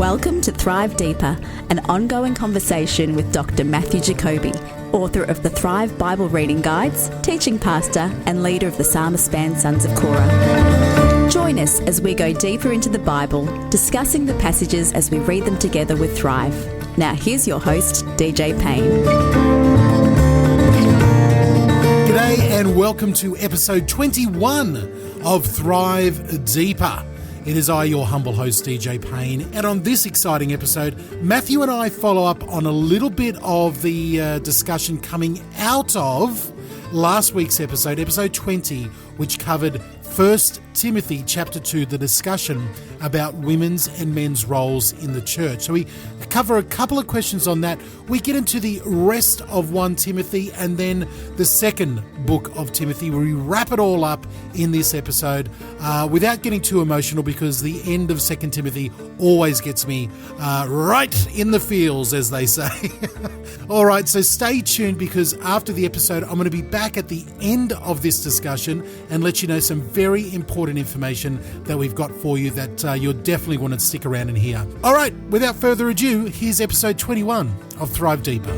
Welcome to Thrive Deeper, an ongoing conversation with Dr. Matthew Jacoby, author of the Thrive Bible Reading Guides, teaching pastor and leader of the Psalmist band Sons of Korah. Join us as we go deeper into the Bible, discussing the passages as we read them together with Thrive. Now here's your host, DJ Payne. G'day and welcome to episode 21 of Thrive Deeper. It is I, your humble host, DJ Payne, and on this exciting episode, Matthew and I follow up on a little bit of the discussion coming out of last week's episode 20, which covered 1 Timothy chapter 2, the discussion about women's and men's roles in the church. So we cover a couple of questions on that. We get into the rest of 1 Timothy and then the second book of Timothy. We wrap it all up in this episode without getting too emotional, because the end of 2 Timothy always gets me right in the feels, as they say. All right, so stay tuned, because after the episode, I'm going to be back at the end of this discussion and let you know some very important information that we've got for you that you'll definitely want to stick around and hear. All right, without further ado, here's episode 21 of Thrive Deeper.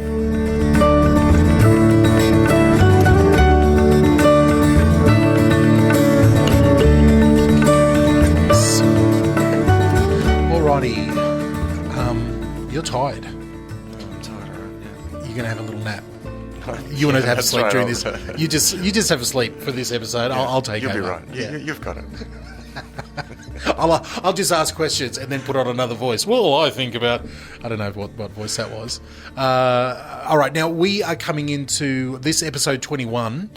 Alrighty, you're tired. I'm tired, all right, yeah. You're going to have a little nap. You want to have a sleep during this. You just have a sleep for this episode. Yeah, I'll take over. You'll be right. Yeah. You've got it. I'll just ask questions and then put on another voice. Well, I think about... I don't know what voice that was. All right, now we are coming into this episode 21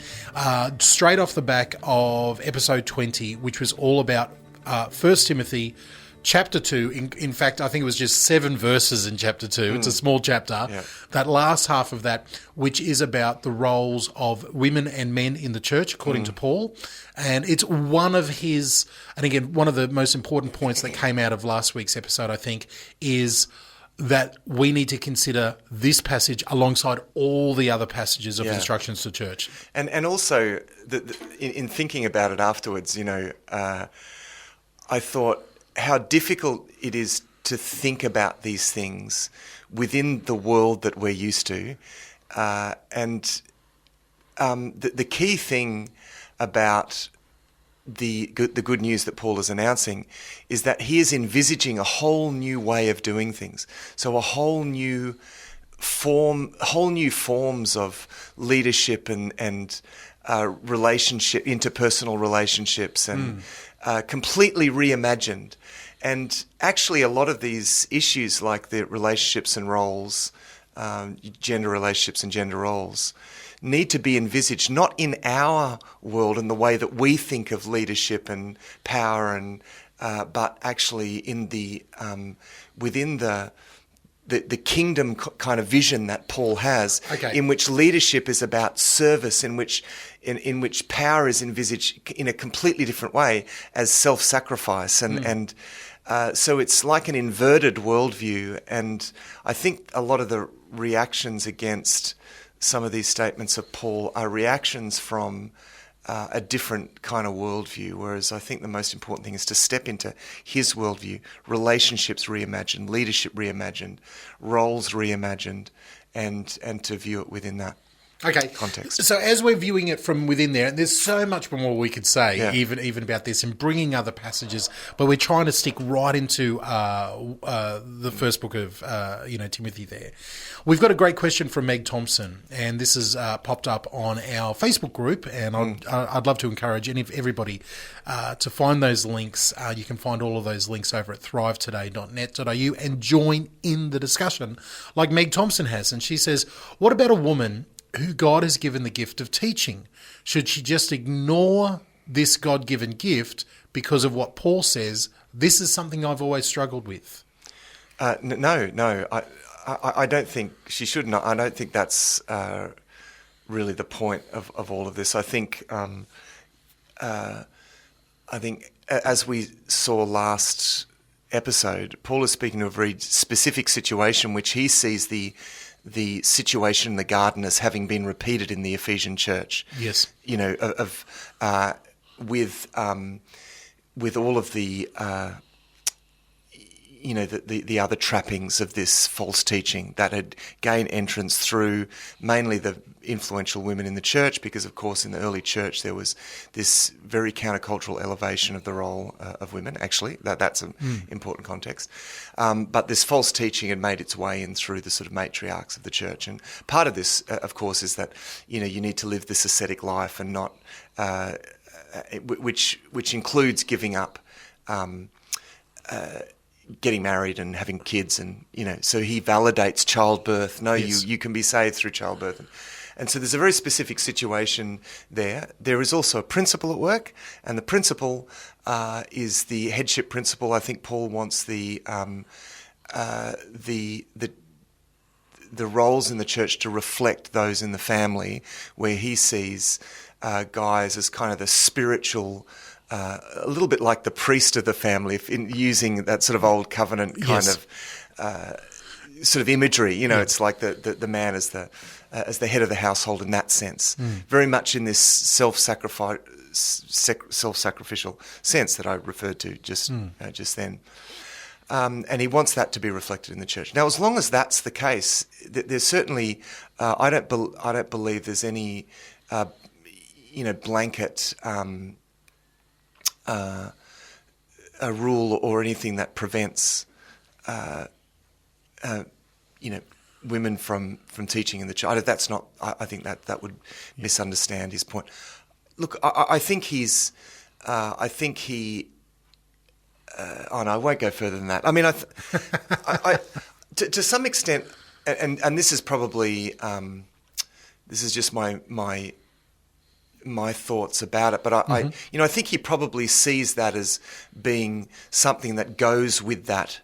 straight off the back of episode 20, which was all about 1 Timothy chapter 2. In fact, I think it was just 7 verses in chapter 2. It's a small chapter. Yeah. That last half of that, which is about the roles of women and men in the church, according to Paul. And it's one of his, and again, one of the most important points that came out of last week's episode, I think, is that we need to consider this passage alongside all the other passages of instructions to church. And also, in thinking about it afterwards, I thought how difficult it is to think about these things within the world that we're used to. And the key thing about the good news that Paul is announcing is that he is envisaging a whole new way of doing things. So a whole new forms of leadership and relationship, interpersonal relationships, and completely reimagined. And actually, a lot of these issues, like the relationships and roles, gender relationships and gender roles, need to be envisaged not in our world in the way that we think of leadership and power, and but actually in the within the kingdom kind of vision that Paul has, in which leadership is about service, in which power is envisaged in a completely different way as self-sacrifice, and so it's like an inverted worldview. And I think a lot of the reactions against some of these statements of Paul are reactions from a different kind of worldview, whereas I think the most important thing is to step into his worldview: relationships reimagined, leadership reimagined, roles reimagined, and to view it within that context. So as we're viewing it from within there, and there's so much more we could say, even about this, and bringing other passages, but we're trying to stick right into the first book of Timothy there. We've got a great question from Meg Thompson, and this has popped up on our Facebook group, and I'd love to encourage everybody to find those links. You can find all of those links over at thrivetoday.net.au and join in the discussion like Meg Thompson has. And she says, what about a woman who God has given the gift of teaching? Should she just ignore this God-given gift because of what Paul says? This is something I've always struggled with. No. I don't think she should not. I don't think that's really the point of all of this. I think as we saw last episode, Paul is speaking to a very specific situation, which he sees the situation in the garden as having been repeated in the Ephesian church. Yes. With all of the the other trappings of this false teaching that had gained entrance through mainly the influential women in the church, because of course in the early church there was this very countercultural elevation of the role of women. Actually, that's an important context. But this false teaching had made its way in through the sort of matriarchs of the church, and part of this, of course, is that you need to live this ascetic life and not, which includes giving up. Getting married and having kids, and so he validates childbirth. No, yes. you can be saved through childbirth, and so there's a very specific situation there. There is also a principle at work, and the principle is the headship principle. I think Paul wants the roles in the church to reflect those in the family, where he sees guys as kind of the spiritual. A little bit like the priest of the family, in using that sort of old covenant kind of sort of imagery. It's like the man as the head of the household in that sense. Very much in this self-sacrificial sense that I referred to just then. And he wants that to be reflected in the church. Now, as long as that's the case, there's certainly I don't believe there's any blanket. A rule or anything that prevents, women from teaching in the church. That's not. I think that would misunderstand his point. Look, I think he's. I think he. No, I won't go further than that. I mean, to some extent, and this is probably this is just my thoughts about it, but I think he probably sees that as being something that goes with that,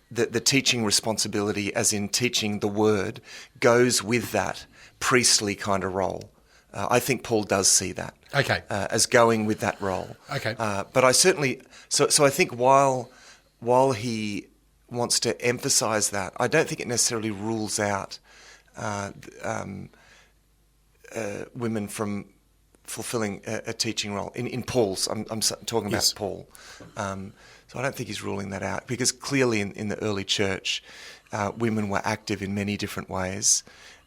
the teaching responsibility, as in teaching the word, goes with that priestly kind of role. I think Paul does see that as going with that role. But I certainly, so I think while he wants to emphasise that, I don't think it necessarily rules out women from fulfilling a teaching role in Paul's. I'm talking about Paul. So I don't think he's ruling that out, because clearly in the early church, women were active in many different ways,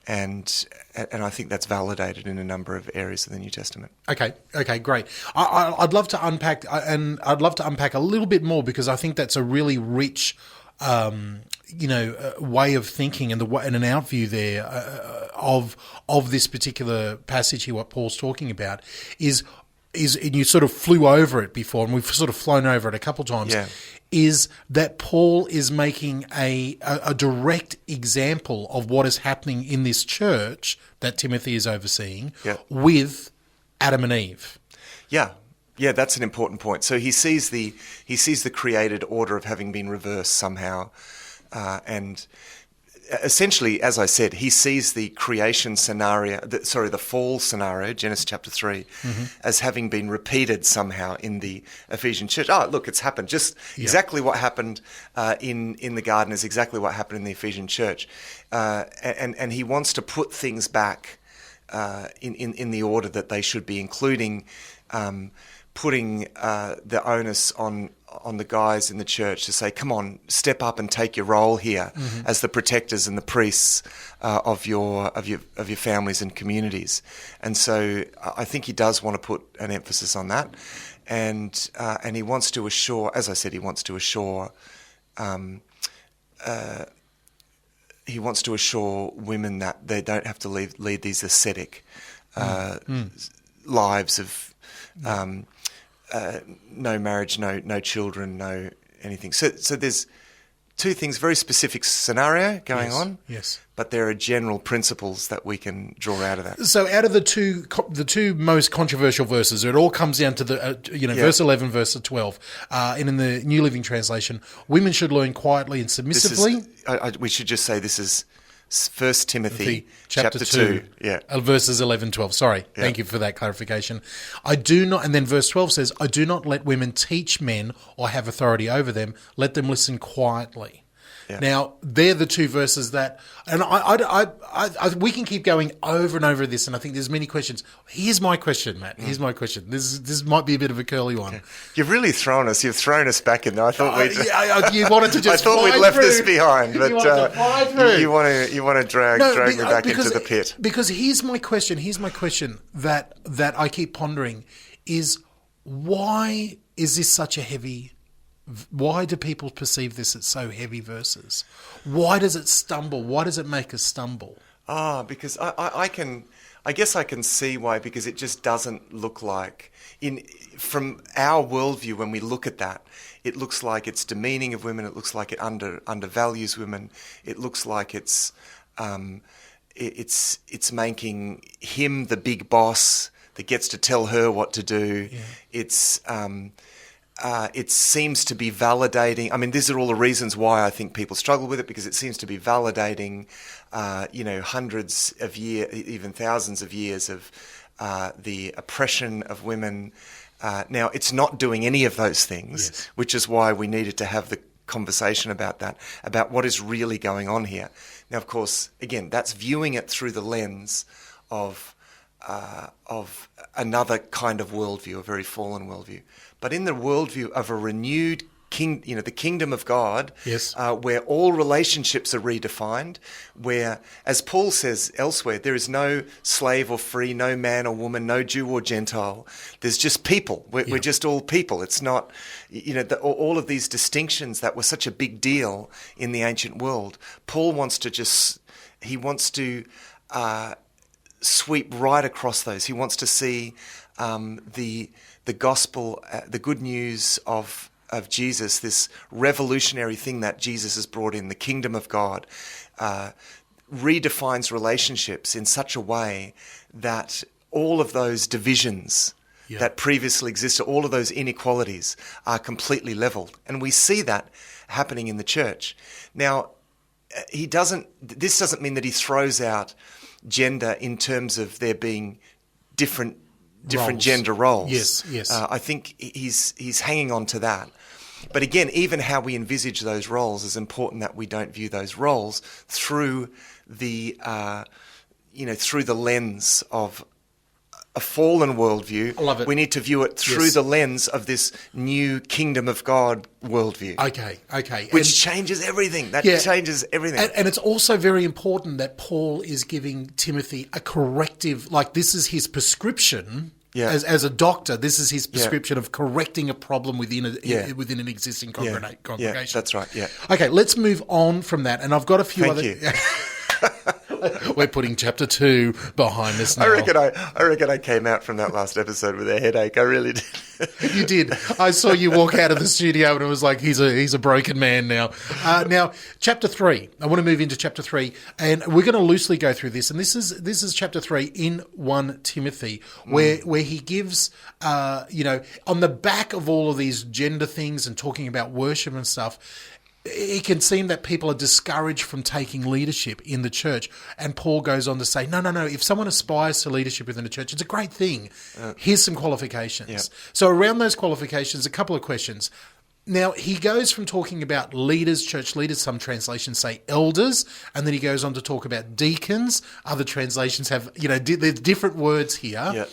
and I think that's validated in a number of areas of the New Testament. Okay, great. I'd love to unpack, and I'd love to unpack a little bit more, because I think that's a really rich way of thinking, and an outview there of this particular passage here. What Paul's talking about is, and you sort of flew over it before, and we've sort of flown over it a couple of times. Is that Paul is making a direct example of what is happening in this church that Timothy is overseeing with Adam and Eve. Yeah, that's an important point. So he sees the created order of having been reversed somehow, and essentially, as I said, he sees the creation scenario, the fall scenario, Genesis chapter 3, as having been repeated somehow in the Ephesian church. Oh, look, it's happened. Just exactly what happened in the garden is exactly what happened in the Ephesian church, and he wants to put things back in the order that they should be, including putting the onus on the guys in the church to say, come on, step up and take your role here as the protectors and the priests of your families and communities. And so I think he does want to put an emphasis on that, and he wants to assure, as I said, women that they don't have to lead these ascetic lives of no marriage, no children, no anything. So there's two things, very specific scenario going on. Yes. But there are general principles that we can draw out of that. So out of the two most controversial verses, it all comes down to the verse 11, verse 12. And in the New Living Translation, women should learn quietly and submissively. We should just say this is 1 Timothy chapter 2. Verses 11, 12. Sorry. Thank you for that clarification. And then verse 12 says, I do not let women teach men or have authority over them. Let them listen quietly. Yeah. Now, they're the two verses that, and we can keep going over and over this, and I think there's many questions. Here's my question, Matt. Here's my question. This might be a bit of a curly one. Okay. You've really thrown us back in there. I thought you wanted to just I thought we'd left through. this behind, but you want to drag me back into the pit. Because here's my question that I keep pondering is, why is this such a heavy? Why do people perceive this as so heavy verses? Why does it stumble? Why does it make us stumble? Because I guess I can see why, because it just doesn't look like, from our worldview, when we look at that, it looks like it's demeaning of women, it looks like it undervalues women, it looks like it's making him the big boss that gets to tell her what to do. Yeah. It seems to be validating. I mean, these are all the reasons why I think people struggle with it, because it seems to be validating, hundreds of years, even thousands of years of the oppression of women. Now, it's not doing any of those things, yes, which is why we needed to have the conversation about that, about what is really going on here. Now, of course, again, that's viewing it through the lens of another kind of worldview, a very fallen worldview. But in the worldview of a renewed the kingdom of God, yes, where all relationships are redefined, where, as Paul says elsewhere, there is no slave or free, no man or woman, no Jew or Gentile. There's just people. We're just all people. It's not, all of these distinctions that were such a big deal in the ancient world. Paul wants to sweep right across those. He wants to see the gospel, the good news of Jesus, this revolutionary thing that Jesus has brought in, the kingdom of God, redefines relationships in such a way that all of those divisions that previously existed, all of those inequalities are completely leveled. And we see that happening in the church. Now, this doesn't mean that he throws out gender in terms of there being different gender roles. Yes. I think he's hanging on to that. But again, even how we envisage those roles is important, that we don't view those roles through the lens of a fallen worldview. I love it. We need to view it through the lens of this new kingdom of God worldview. Okay. Which changes everything. That changes everything. And it's also very important that Paul is giving Timothy a corrective, like this is his prescription. Yeah. As a doctor, this is his prescription of correcting a problem within an existing congregation. Yeah, that's right. Yeah. Okay, let's move on from that. And I've got a few Thank other. You. We're putting chapter 2 behind us now. I reckon I came out from that last episode with a headache. I really did. You did. I saw you walk out of the studio and it was like, he's a broken man now. Now, chapter 3. I want to move into chapter 3, and we're going to loosely go through this. And this is chapter 3 in 1 Timothy, where he gives, on the back of all of these gender things and talking about worship and stuff, it can seem that people are discouraged from taking leadership in the church. And Paul goes on to say, no. If someone aspires to leadership within the church, it's a great thing. Here's some qualifications. Yeah. So around those qualifications, a couple of questions. Now, he goes from talking about leaders, church leaders, some translations say elders, and then he goes on to talk about deacons. Other translations have, there's different words here. Yeah.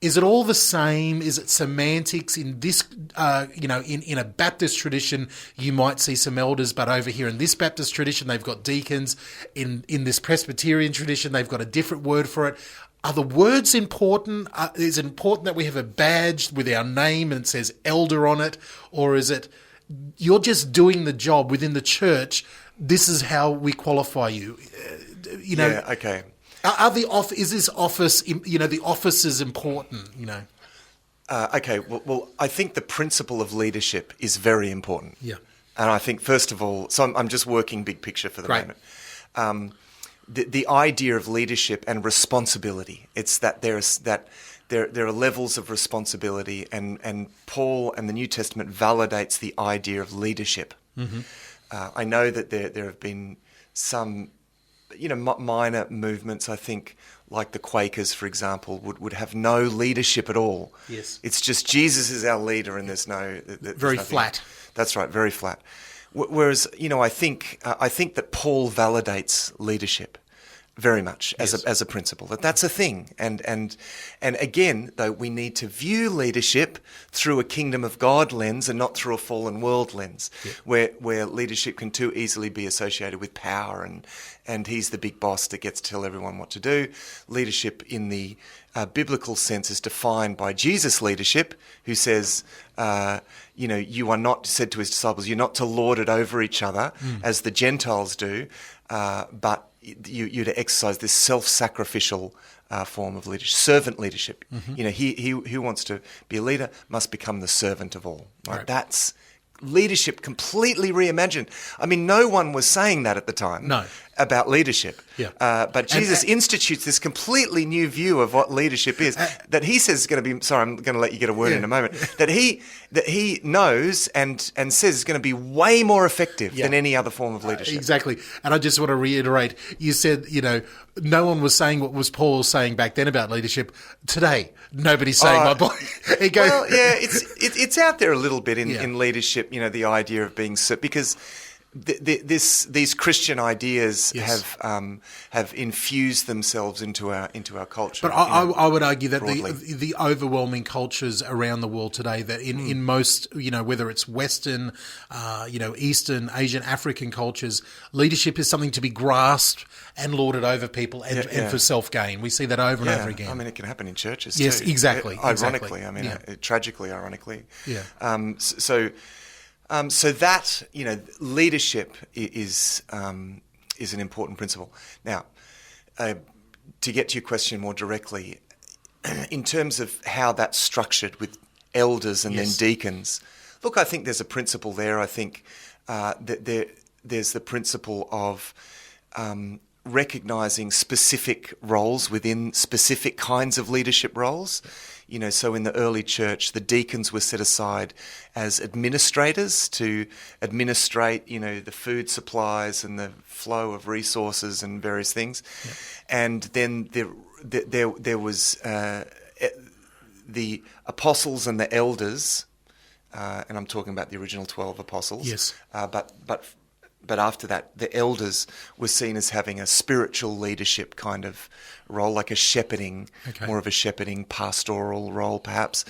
Is it all the same? Is it semantics? In this, in a Baptist tradition, you might see some elders, but over here in this Baptist tradition, they've got deacons. In this Presbyterian tradition, they've got a different word for it. Are the words important? Is it important that we have a badge with our name and it says elder on it? Or is it you're just doing the job within the church? This is how we qualify you. Yeah, okay. Is this office, the office is important, Okay, well, I think the principle of leadership is very important. Yeah. And I think, first of all, so I'm just working big picture for the moment. The idea of leadership and responsibility, it's that there are levels of responsibility, and Paul and the New Testament validates the idea of leadership. Mm-hmm. I know that there have been some minor movements, I think, like the Quakers, for example, would have no leadership at all. Yes. It's just Jesus is our leader and there's very flat. That's right, very flat. Whereas, I think that Paul validates leadership very much as a principle, that's a thing. And again, though, we need to view leadership through a kingdom of God lens and not through a fallen world lens, where leadership can too easily be associated with power and he's the big boss that gets to tell everyone what to do. Leadership in the biblical sense is defined by Jesus' leadership, who says, you are not, said to his disciples, you're not to lord it over each other as the Gentiles do, but you're to exercise this self-sacrificial form of leadership, servant leadership. He who wants to be a leader must become the servant of all. Right? That's leadership completely reimagined. I mean, no one was saying that at the time about leadership. But Jesus institutes this completely new view of what leadership is, that he says is going to be, sorry, I'm going to let you get a word in a moment, that he knows and says is going to be way more effective than any other form of leadership. Exactly. And I just want to reiterate, you said, no one was saying what was Paul saying back then about leadership. Today, nobody's saying my boy. Well, it's out there a little bit in leadership, the idea of being, because these Christian ideas have infused themselves into our culture. But I would argue that the overwhelming cultures around the world today, that in most, whether it's Western, Eastern, Asian, African cultures, leadership is something to be grasped and lorded over people and for self-gain. We see that over and over again. I mean, it can happen in churches too. Yes, exactly. Ironically, tragically, ironically. So that, leadership is an important principle. Now, to get to your question more directly, in terms of how that's structured with elders and then deacons, look, I think there's a principle there. I think that there's the principle of recognising specific roles within specific kinds of leadership roles. So in the early church, the deacons were set aside as administrators to administrate, the food supplies and the flow of resources and various things. Yeah. And then there was the apostles and the elders, and I'm talking about the original 12 apostles. Yes. But after that, the elders were seen as having a spiritual leadership kind of role, like a shepherding, more of a shepherding pastoral role, perhaps.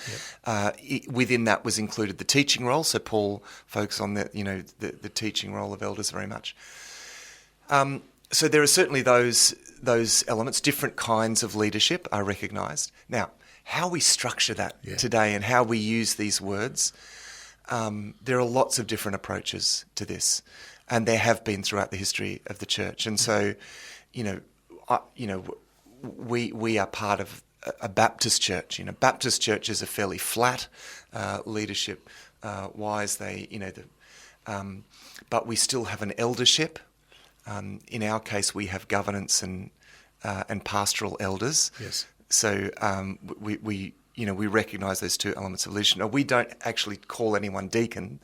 Yep. Within that was included the teaching role. So Paul focused on the teaching role of elders very much. So there are certainly those elements. Different kinds of leadership are recognised. Now, how we structure that today and how we use these words, there are lots of different approaches to this. And there have been throughout the history of the church, and so, we are part of a Baptist church. Baptist churches are fairly flat, leadership wise. But we still have an eldership. In our case, we have governance and pastoral elders. Yes. So we recognise those two elements of leadership. Now, we don't actually call anyone deacon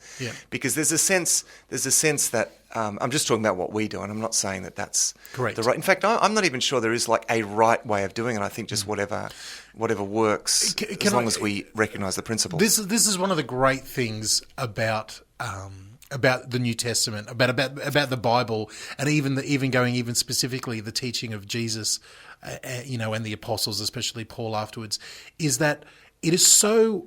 because there's a sense that I'm just talking about what we do, and I'm not saying that that's correct. The right. In fact, I'm not even sure there is like a right way of doing it. I think just whatever works, as long as we recognise the principle. This is one of the great things about the New Testament, about the Bible, and even going specifically the teaching of Jesus. And the apostles, especially Paul afterwards, is that it is so.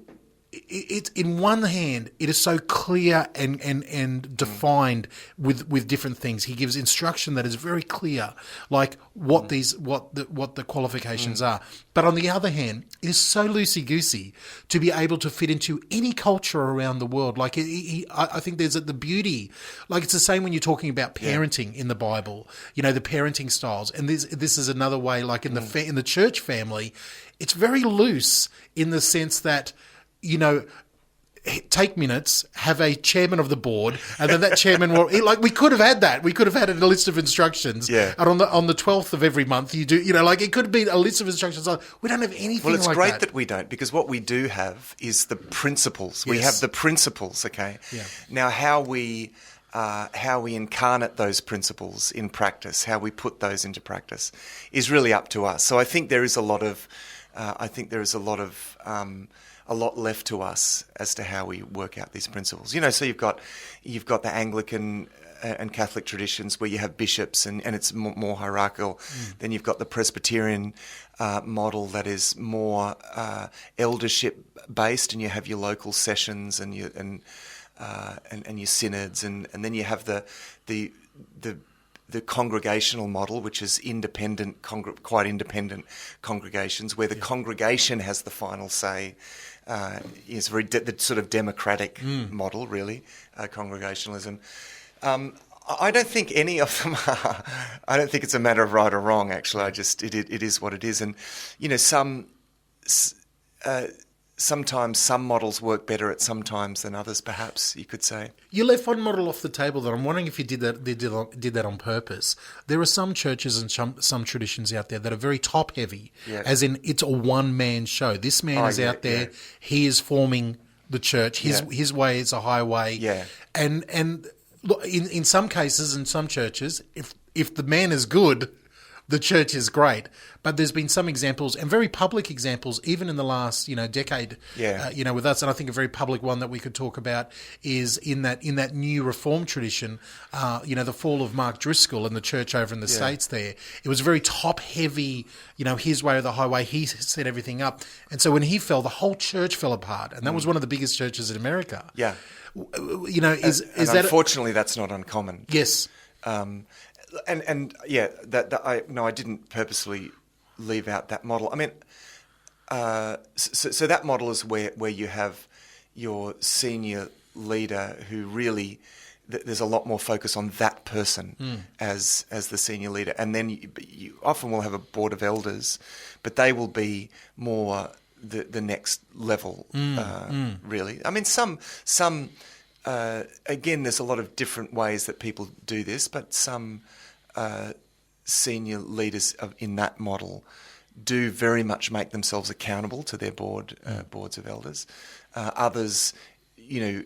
It's in one hand, it is so clear and defined with different things. He gives instruction that is very clear, like what the qualifications are. But on the other hand, it is so loosey-goosey to be able to fit into any culture around the world. Like I think there's the beauty. Like it's the same when you're talking about parenting in the Bible. The parenting styles, and this is another way. Like in the church family, it's very loose in the sense that. Take minutes, have a chairman of the board, and then that chairman will, we could have had that. We could have had a list of instructions. Yeah. And on the 12th of every month, you do, it could be a list of instructions. We don't have anything like that. Well, it's great that we don't, because what we do have is the principles. Yes. We have the principles, okay? Yeah. Now, how we incarnate those principles in practice, how we put those into practice, is really up to us. So I think there is a lot of a lot left to us as to how we work out these principles. So you've got the Anglican and Catholic traditions where you have bishops and it's more hierarchical. Then you've got the Presbyterian model that is more eldership based, and you have your local sessions and your synods, and then you have the congregational model, which is independent, quite independent congregations, where the congregation has the final say. It's the sort of democratic model, really, congregationalism. I don't think any of them are. I don't think it's a matter of right or wrong, actually. It is what it is. And, sometimes some models work better at some times than others, perhaps, you could say. You left one model off the table that I'm wondering if you did that on purpose. There are some churches and some traditions out there that are very top-heavy, as in it's a one-man show. This man is out there, he is forming the church, his way is a highway. Yeah. And look, in some cases, in some churches, if the man is good, the church is great. But there's been some examples, and very public examples, even in the last decade, with us. And I think a very public one that we could talk about is in that new Reformed tradition, the fall of Mark Driscoll and the church over in the States there. It was very top-heavy, his way or the highway. He set everything up. And so when he fell, the whole church fell apart. And that was one of the biggest churches in America. Yeah. Is that... Unfortunately, that's not uncommon. Yes. I didn't purposely leave out that model. I mean, so that model is where you have your senior leader who really there's a lot more focus on that person as the senior leader, and then you often will have a board of elders, but they will be more the next level, really. I mean, some. Again, there's a lot of different ways that people do this, but some senior leaders in that model do very much make themselves accountable to their boards of elders. Others, they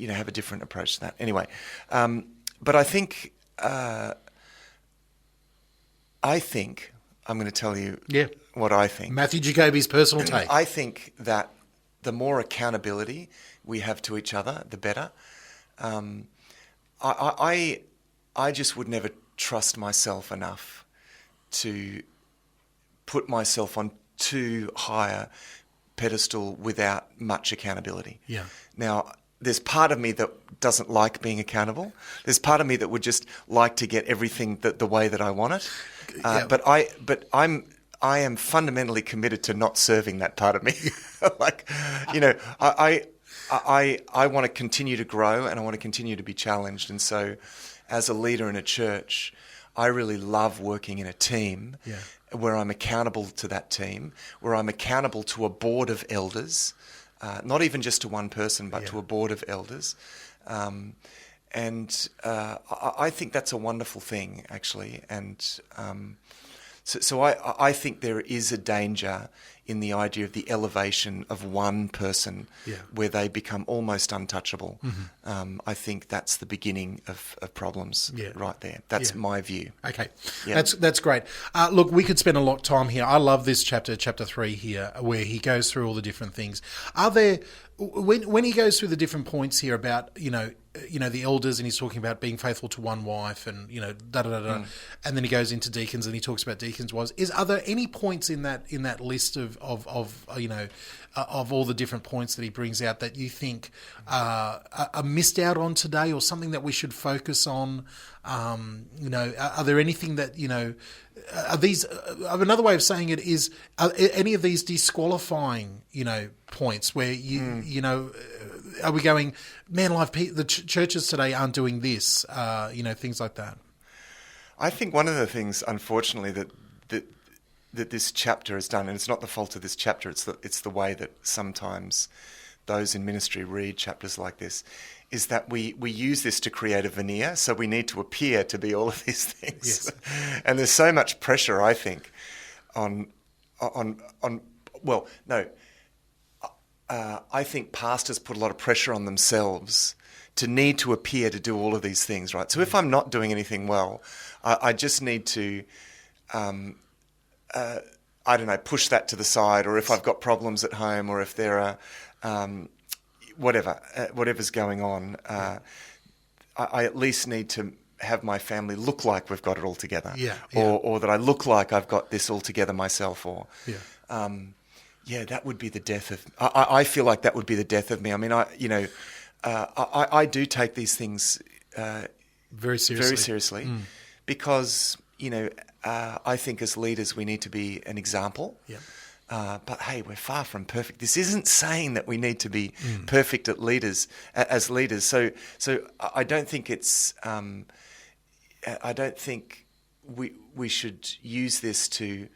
have a different approach to that. Anyway, but I think I'm going to tell you what I think. Matthew Jacoby's personal take. I think that the more accountability we have to each other, the better. I just would never trust myself enough to put myself on too high a pedestal without much accountability. Yeah. Now, there's part of me that doesn't like being accountable. There's part of me that would just like to get everything the way that I want it. But I am fundamentally committed to not serving that part of me. I want to continue to grow and I want to continue to be challenged. And so as a leader in a church, I really love working in a team where I'm accountable to that team, where I'm accountable to a board of elders, not even just to one person, but to a board of elders. I think that's a wonderful thing, actually. And so I think there is a danger in the idea of the elevation of one person where they become almost untouchable. Mm-hmm. I think that's the beginning of problems right there. That's my view. Okay, that's great. Look, we could spend a lot of time here. I love this chapter 3 here, where he goes through all the different things. Are there, when he goes through the different points here about, the elders, and he's talking about being faithful to one wife and, and then he goes into deacons and he talks about deacons' wives. Are there any points in that list of all the different points that he brings out that you think are missed out on today, or something that we should focus on? Are there anything that, are these, another way of saying it is, are any of these disqualifying, points where are we going, man, the churches today aren't doing this, things like that? I think one of the things, unfortunately, that this chapter has done, and it's not the fault of this chapter, it's the way that sometimes those in ministry read chapters like this, is that we use this to create a veneer, so we need to appear to be all of these things. Yes. And there's so much pressure, I think, I think pastors put a lot of pressure on themselves to need to appear to do all of these things, right? So if I'm not doing anything well, I just need to I don't know, push that to the side, or if I've got problems at home, or if there are whatever's going on, I at least need to have my family look like we've got it all together, or that I look like I've got this all together myself, or that would be the death of. I feel like that would be the death of me. I mean, I do take these things very seriously, because I think as leaders we need to be an example. Yeah. But hey, we're far from perfect. This isn't saying that we need to be perfect as leaders. So I don't think it's. I don't think we should use this to,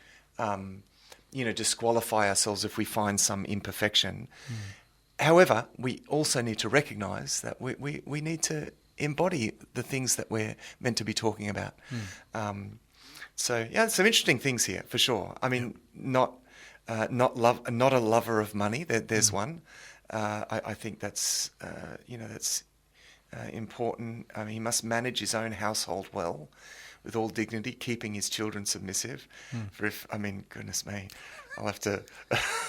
disqualify ourselves if we find some imperfection. However, we also need to recognise that we need to embody the things that we're meant to be talking about. Some interesting things here for sure. I mean, not a lover of money. There's one. I think that's important. I mean, he must manage his own household well, with all dignity, keeping his children submissive. Goodness me, I'll have to.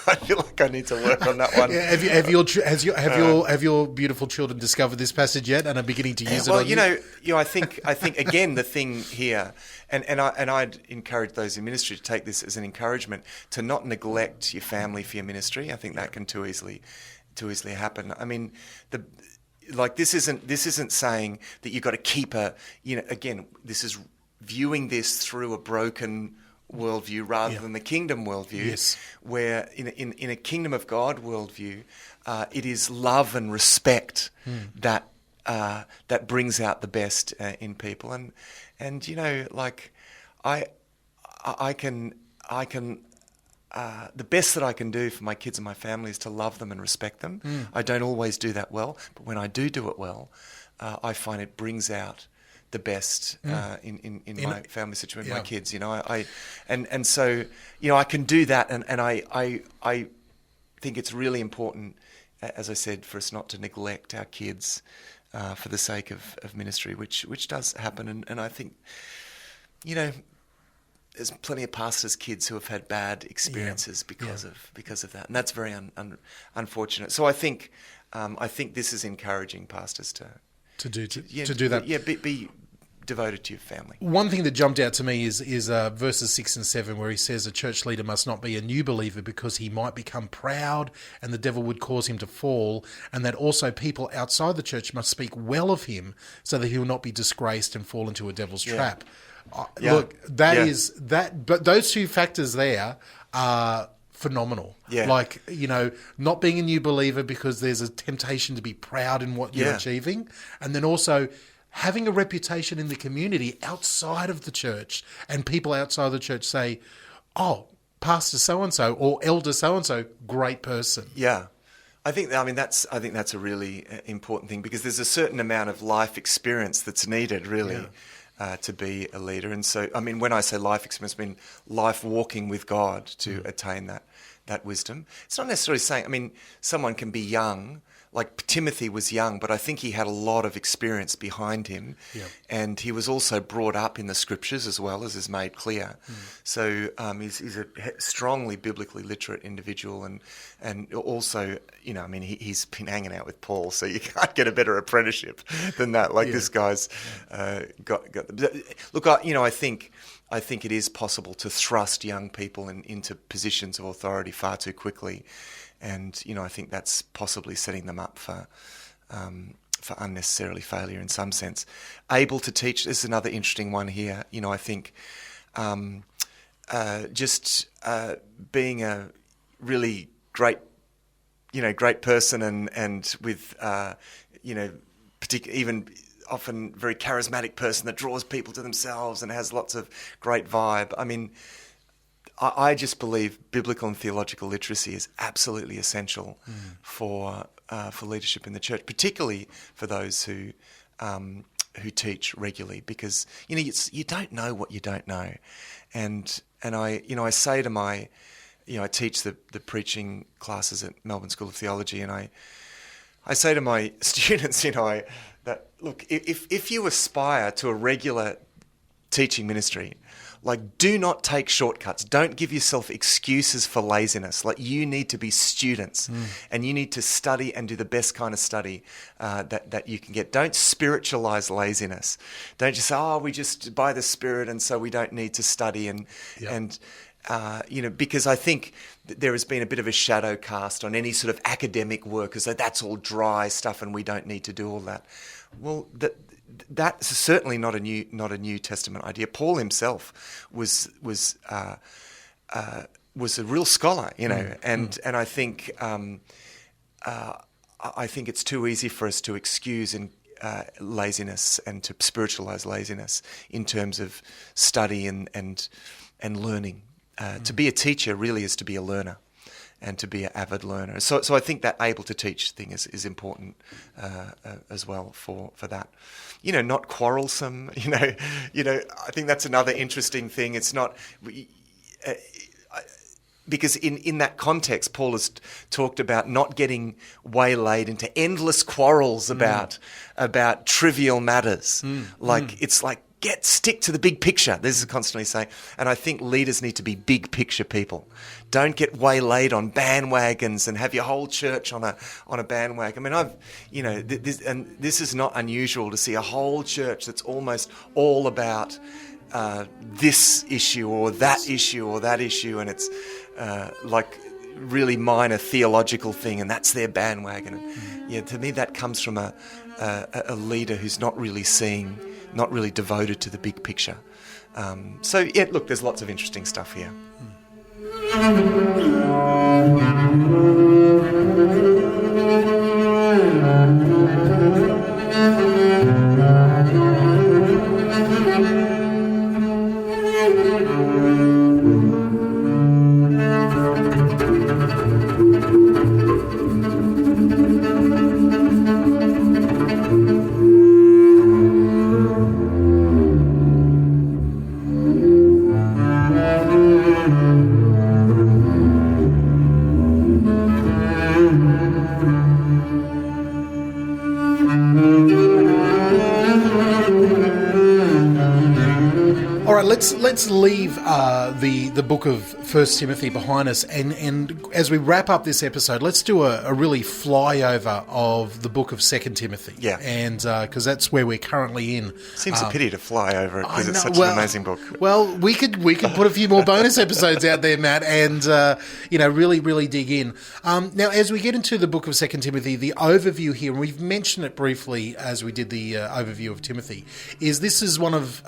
I feel like I need to work on that one. Have your beautiful children discovered this passage yet and are beginning to use it? Well, I think again the thing here, and I'd encourage those in ministry to take this as an encouragement to not neglect your family for your ministry. I think that can too easily happen. I mean, this isn't saying that you've got to keep again, this is viewing this through a broken worldview rather than the kingdom worldview, where in a kingdom of God worldview, it is love and respect that brings out the best in people, and I can the best that I can do for my kids and my family is to love them and respect them. I don't always do that well, but when I do it well, I find it brings out the best in my family situation with my kids. So I can do that, and I think it's really important, as I said, for us not to neglect our kids for the sake of ministry, which does happen, and I think there's plenty of pastors' kids who have had bad experiences because of that, and that's very unfortunate. So I think this is encouraging pastors to do that. Yeah, be devoted to your family. One thing that jumped out to me is verses 6 and 7, where he says a church leader must not be a new believer because he might become proud and the devil would cause him to fall, and that also people outside the church must speak well of him so that he will not be disgraced and fall into a devil's trap. Look, but those two factors there are phenomenal. Not being a new believer because there's a temptation to be proud in what you're achieving, and then also having a reputation in the community outside of the church, and people outside the church say, oh, Pastor so-and-so or Elder so-and-so, great person. Yeah. I think that's a really important thing, because there's a certain amount of life experience that's needed, really, to be a leader. And so, I mean, when I say life experience, I mean life walking with God to attain that wisdom. It's not necessarily saying, I mean, someone can be young, like Timothy was young, but I think he had a lot of experience behind him, and he was also brought up in the scriptures as well, as is made clear. So he's a strongly biblically literate individual, and also, he's been hanging out with Paul, so you can't get a better apprenticeship than that. This guy's got. Look, I think it is possible to thrust young people into positions of authority far too quickly. And, I think that's possibly setting them up for unnecessarily failure in some sense. Able to teach is another interesting one here. I think being a really great person and with, even often very charismatic person that draws people to themselves and has lots of great vibe. I mean, I just believe biblical and theological literacy is absolutely essential for leadership in the church, particularly for those who teach regularly, because you don't know what you don't know, and I say to my I teach the preaching classes at Melbourne School of Theology, and I say to my students that look, if you aspire to a regular teaching ministry, Like, do not take shortcuts. Don't give yourself excuses for laziness. Like, you need to be students and you need to study and do the best kind of study that you can get. Don't spiritualize laziness. Don't just say, oh, we just by the Spirit and so we don't need to study. Because I think there has been a bit of a shadow cast on any sort of academic work as though that's all dry stuff and we don't need to do all that. Well, that's certainly not a New Testament idea. Paul himself was a real scholar, and I think it's too easy for us to excuse laziness and to spiritualize laziness in terms of study and learning. To be a teacher really is to be a learner and to be an avid learner. So I think that able to teach thing is important as well for that. Not quarrelsome. I think that's another interesting thing. It's not because in that context, Paul has talked about not getting waylaid into endless quarrels about trivial matters. It's like stick to the big picture. This is constantly saying, and I think leaders need to be big picture people. Don't get waylaid on bandwagons and have your whole church on a bandwagon. I mean, this is not unusual to see a whole church that's almost all about this issue or that issue or that issue, and it's like really minor theological thing, and that's their bandwagon. And, to me, that comes from a leader who's not really devoted to the big picture. Look, there's lots of interesting stuff here. Let's leave the book of 1 Timothy behind us, and as we wrap up this episode, let's do a really flyover of the book of 2 Timothy. Yeah. And because that's where we're currently in. Seems a pity to fly over it because it's such an amazing book. Well, we could put a few more bonus episodes out there, Matt, and really dig in. Now, as we get into the book of 2 Timothy, the overview here, and we've mentioned it briefly as we did the overview of Timothy, this is one of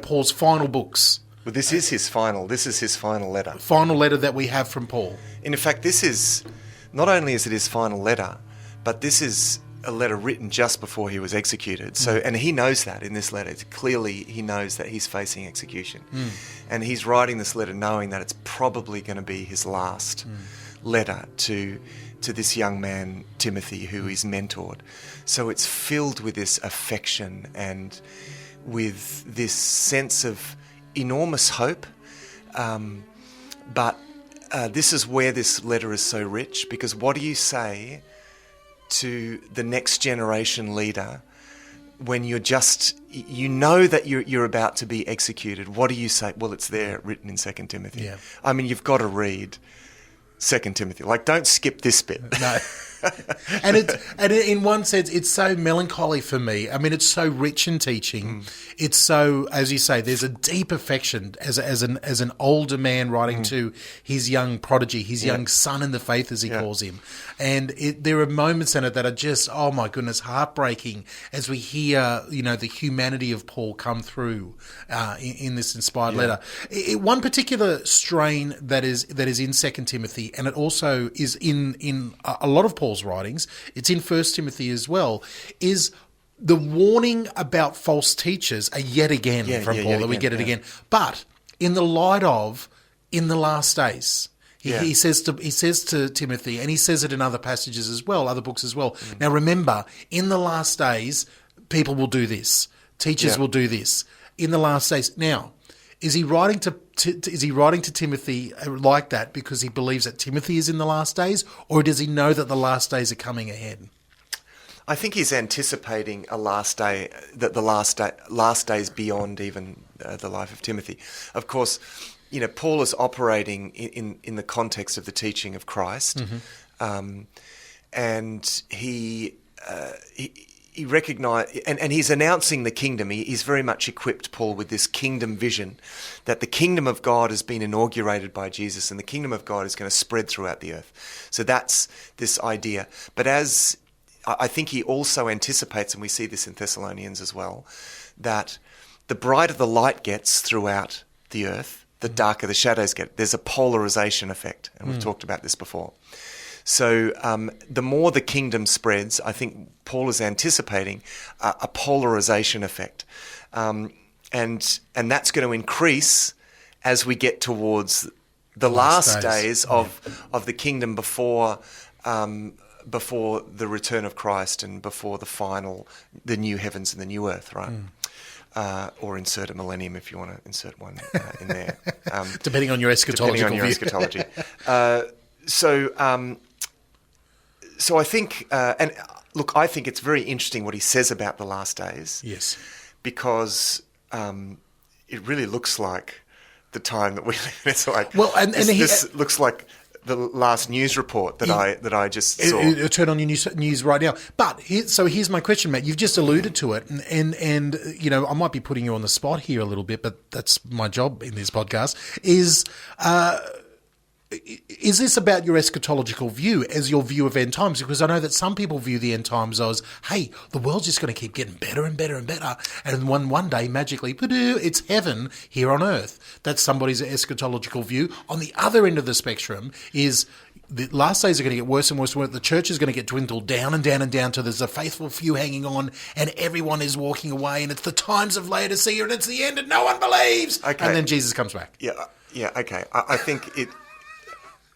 Paul's final books. Well, this is his final letter. Final letter that we have from Paul. And in fact, this is, not only is it his final letter, but this is a letter written just before he was executed. So, and he knows that in this letter. Clearly, he knows that he's facing execution. And he's writing this letter knowing that it's probably going to be his last letter to this young man, Timothy, who he's mentored. So it's filled with this affection and with this sense of enormous hope. But this is where this letter is so rich, because what do you say to the next generation leader when you're that you're about to be executed? What do you say? Well, it's there written in 2 Timothy. Yeah. I mean, you've got to read 2 Timothy. Like, don't skip this bit. No. And in one sense, it's so melancholy for me. I mean, it's so rich in teaching. It's so, as you say, there's a deep affection as an older man writing to his young prodigy, his young son in the faith, as he calls him. And there are moments in it that are just, oh my goodness, heartbreaking as we hear, the humanity of Paul come through in this inspired letter. One particular strain that is in 2 Timothy, and it also is in a lot of Paul's writings, it's in 1 Timothy as well, is the warning about false teachers yet again from Paul, that we get it again. But in the light of, in the last days, he says to Timothy, and he says it in other passages as well, other books as well. Now remember, in the last days, people will do this. Teachers will do this. In the last days. Now, is he writing to Timothy like that because he believes that Timothy is in the last days, or does he know that the last days are coming ahead? I think he's anticipating a last day, that the last days beyond even the life of Timothy. Of course, Paul is operating in the context of the teaching of Christ, and he recognized, and he's announcing the kingdom. He's very much equipped Paul with this kingdom vision, that the kingdom of God has been inaugurated by Jesus, and the kingdom of God is going to spread throughout the earth. So that's this idea. But as I think he also anticipates, and we see this in Thessalonians as well, that the brighter the light gets throughout the earth, the darker the shadows get. There's a polarization effect, and we've talked about this before. So the more the kingdom spreads, I think Paul is anticipating a polarization effect, and that's going to increase as we get towards the last days of the kingdom before the return of Christ and before the new heavens and the new earth, right? Or insert a millennium if you want to insert one in there. Depending on your eschatological view. So I think, and look, I think it's very interesting what he says about the last days. Yes. Because it really looks like the time that we live in. It's like, this looks like the last news report that I just saw. Turn on your news right now. But here's my question, Matt. You've just alluded to it, and I might be putting you on the spot here a little bit, but that's my job in this podcast. Is this about your eschatological view as your view of end times? Because I know that some people view the end times as, hey, the world's just going to keep getting better and better and better, and one day, magically, it's heaven here on earth. That's somebody's eschatological view. On the other end of the spectrum is the last days are going to get worse and worse and worse. The church is going to get dwindled down and down and down till there's a faithful few hanging on, and everyone is walking away, and it's the times of Laodicea, and it's the end, and no one believes. Okay. And then Jesus comes back. Yeah, okay. I think it...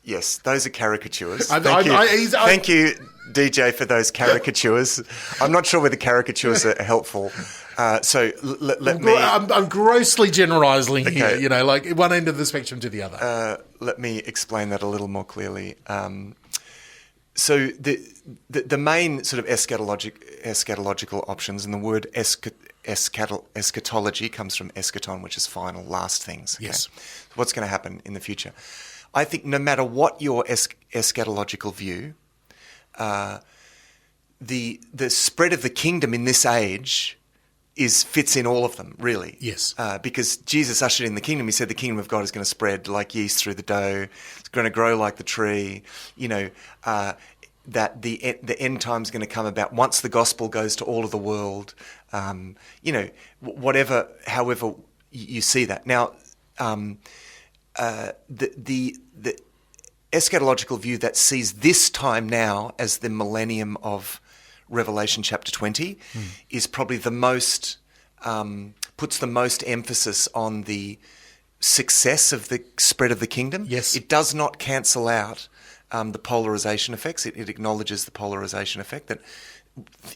Yes, those are caricatures. Thank you, DJ, for those caricatures. I'm not sure whether caricatures are helpful. I'm grossly generalising here, like one end of the spectrum to the other. Let me explain that a little more clearly. So the main sort of eschatological options, and the word eschatology comes from eschaton, which is final, last things. Okay? Yes. What's going to happen in the future? I think no matter what your eschatological view, the spread of the kingdom in this age fits in all of them, really. Yes. Because Jesus ushered in the kingdom. He said the kingdom of God is going to spread like yeast through the dough. It's going to grow like the tree. That the end time is going to come about once the gospel goes to all of the world. However you see that. Now, the eschatological view that sees this time now as the millennium of Revelation chapter 20 is probably the most, puts the most emphasis on the success of the spread of the kingdom. Yes. It does not cancel out the polarization effects. It acknowledges the polarization effect, that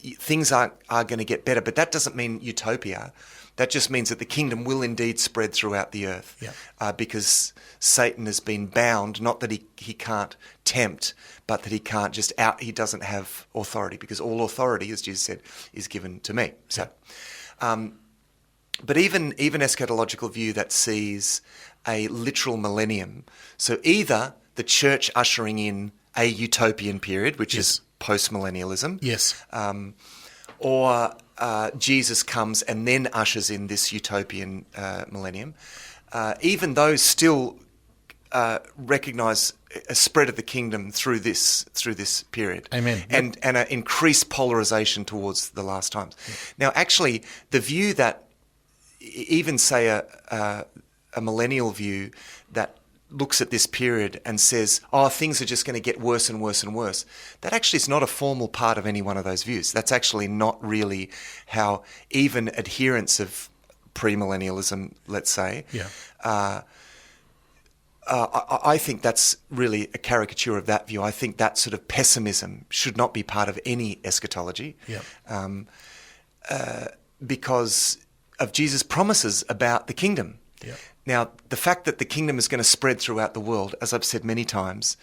things are going to get better, but that doesn't mean utopia. That just means that the kingdom will indeed spread throughout the earth, because Satan has been bound, not that he can't tempt, but that he can't just he doesn't have authority, because all authority, as Jesus said, is given to me. So, but even eschatological view that sees a literal millennium, so either the church ushering in a utopian period, which is post-millennialism, or Jesus comes and then ushers in this utopian millennium. Even those still recognise a spread of the kingdom through this period. Amen. And an increased polarisation towards the last times. Now, actually, the view that even say a millennial view that looks at this period and says, things are just going to get worse and worse and worse, that actually is not a formal part of any one of those views. That's actually not really how even adherents of premillennialism, let's say, I think that's really a caricature of that view. I think that sort of pessimism should not be part of any eschatology, because of Jesus' promises about the kingdom. Now, the fact that the kingdom is going to spread throughout the world, as I've said many times,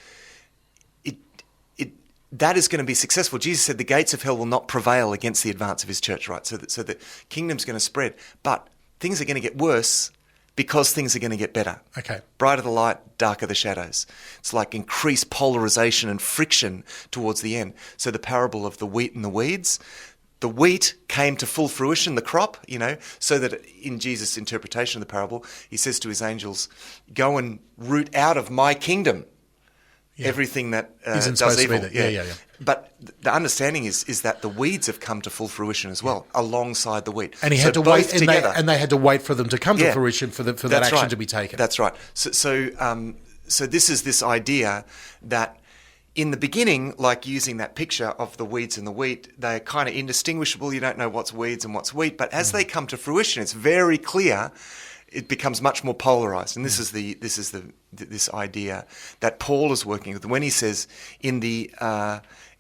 that is going to be successful. Jesus said the gates of hell will not prevail against the advance of his church, right? So the kingdom's going to spread. But things are going to get worse because things are going to get better. Okay. Brighter the light, darker the shadows. It's like increased polarization and friction towards the end. So the parable of the wheat and the weeds, the wheat came to full fruition, the crop, so that in Jesus' interpretation of the parable, he says to his angels, go and root out of my kingdom everything that does evil. Yeah. But the understanding is that the weeds have come to full fruition as well, alongside the wheat. And he had to wait, and they had to wait for them to come to fruition for that action to be taken. That's right. So this is this idea that in the beginning, like using that picture of the weeds and the wheat, they're kind of indistinguishable. You don't know what's weeds and what's wheat. But as they come to fruition, it's very clear. It becomes much more polarized, and this is this idea that Paul is working with when he says in the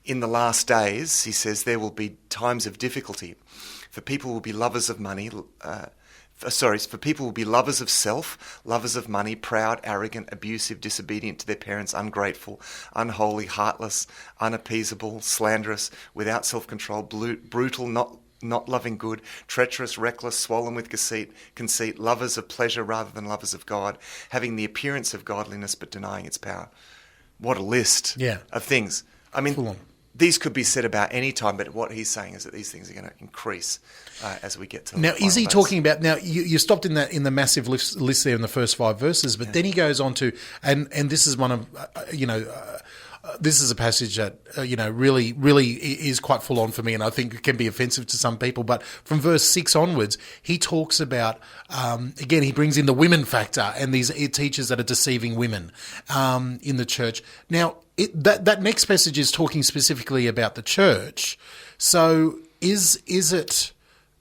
last days, he says there will be times of difficulty, for people will be lovers of money. For people will be lovers of self, lovers of money, proud, arrogant, abusive, disobedient to their parents, ungrateful, unholy, heartless, unappeasable, slanderous, without self-control, brutal, not loving good, treacherous, reckless, swollen with conceit, lovers of pleasure rather than lovers of God, having the appearance of godliness but denying its power. What a list of things. I mean, these could be said about any time, but what he's saying is that these things are going to increase as we get to. Now, is he talking about? Now, you stopped in the massive list there in the first 5 verses, but then he goes on to, and this is one of this is a passage that really is quite full on for me, and I think it can be offensive to some people. But from verse 6 onwards, he talks about again, he brings in the women factor and these teachers that are deceiving women in the church. Now, that next passage is talking specifically about the church. So is it?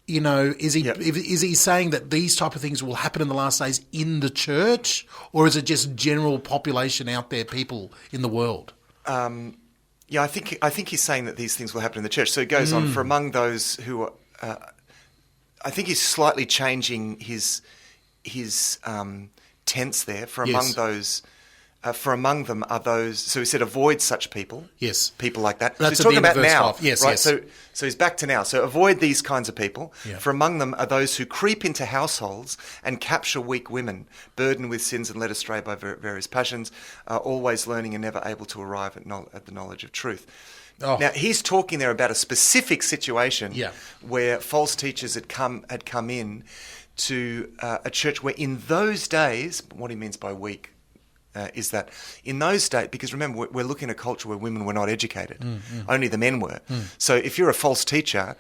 Is he saying that these type of things will happen in the last days in the church, or is it just general population out there, people in the world? I think he's saying that these things will happen in the church. So it goes on, for among those who are, I think he's slightly changing his tense there. For among those, for among them are those. So he said, avoid such people. Yes, people like that. That's so he's talking about now. 5. Yes, right? Yes. So he's back to now. So avoid these kinds of people. Yeah. For among them are those who creep into households and capture weak women, burdened with sins and led astray by various passions, always learning and never able to arrive at the knowledge of truth. Oh. Now, he's talking there about a specific situation where false teachers had come in to a church where in those days, what he means by weak, is that in those days, because remember, we're looking at a culture where women were not educated. Only the men were. So if you're a false teacher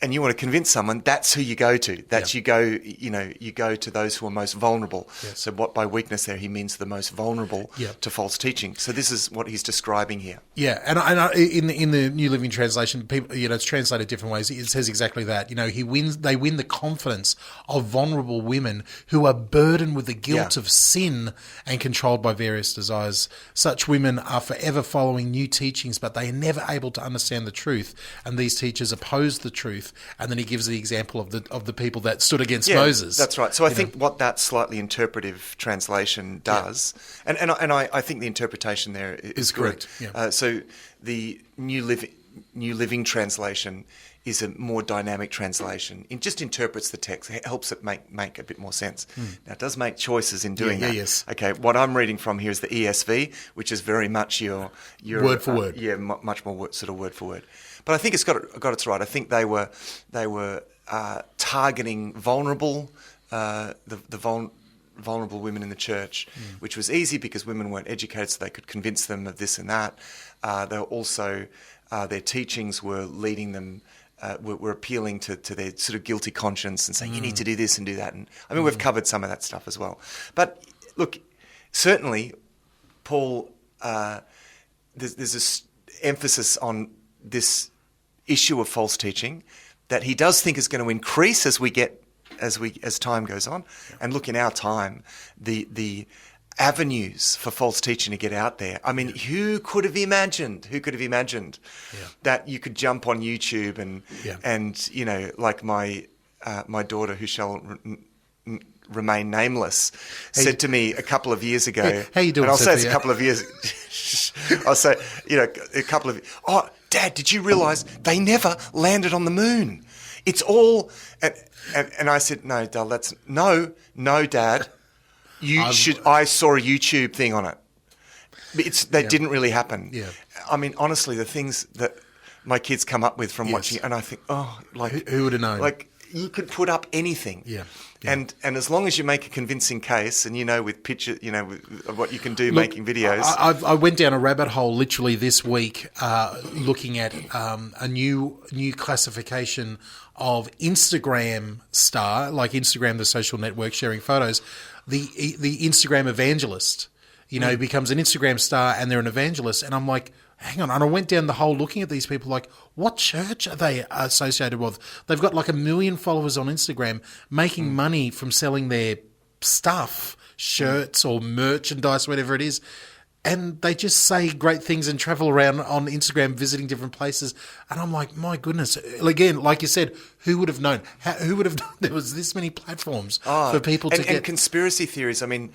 and you want to convince someone, that's who you go to. You go to those who are most vulnerable. Yes. So what by weakness there, he means the most vulnerable to false teaching. So this is what he's describing here. Yeah, and in the New Living Translation, people, it's translated different ways. It says exactly that. They win the confidence of vulnerable women who are burdened with the guilt of sin and controlled by various desires. Such women are forever following new teachings, but they are never able to understand the truth. And these teachers oppose the truth. And then he gives the example of the people that stood against Moses. That's right. So I think what that slightly interpretive translation does, and I think the interpretation there is correct. Yeah. So the New Living Translation is a more dynamic translation. It just interprets the text. It helps it make a bit more sense. Now, it does make choices in doing that. Yes. Okay, what I'm reading from here is the ESV, which is very much your word for word. Much more sort of word for word. But I think it's got its right. I think they were targeting vulnerable vulnerable women in the church, which was easy because women weren't educated, so they could convince them of this and that. They were also their teachings were leading them. Were appealing to their sort of guilty conscience and saying, you need to do this and do that. And I mean, we've covered some of that stuff as well. But look, certainly, Paul, there's this emphasis on this issue of false teaching that he does think is going to increase as time goes on. And look, in our time, the avenues for false teaching to get out there. I mean, who could have imagined that you could jump on YouTube and like my daughter, who shall remain nameless, said to me a couple of years ago. How you doing, and I'll say it's Sophia? a couple of years. I'll say, a couple of. Oh, Dad, did you realise they never landed on the moon? It's all. And I said, no, Dad, no, Dad. I saw a YouTube thing on it. That didn't really happen. Yeah. I mean, honestly, the things that my kids come up with from watching, and I think, who would have known? Like, you could put up anything. Yeah. And as long as you make a convincing case, and with picture, with what you can do making videos. I went down a rabbit hole literally this week, looking at a new classification of Instagram star, like Instagram, the social network sharing photos, the Instagram evangelist. Becomes an Instagram star and they're an evangelist, and I'm like, hang on. And I went down the whole looking at these people like, what church are they associated with? They've got like 1 million followers on Instagram making money from selling their stuff, shirts or merchandise, whatever it is. And they just say great things and travel around on Instagram visiting different places. And I'm like, my goodness. Again, like you said, who would have known? Who would have known there was this many platforms for people to get... And conspiracy theories, I mean,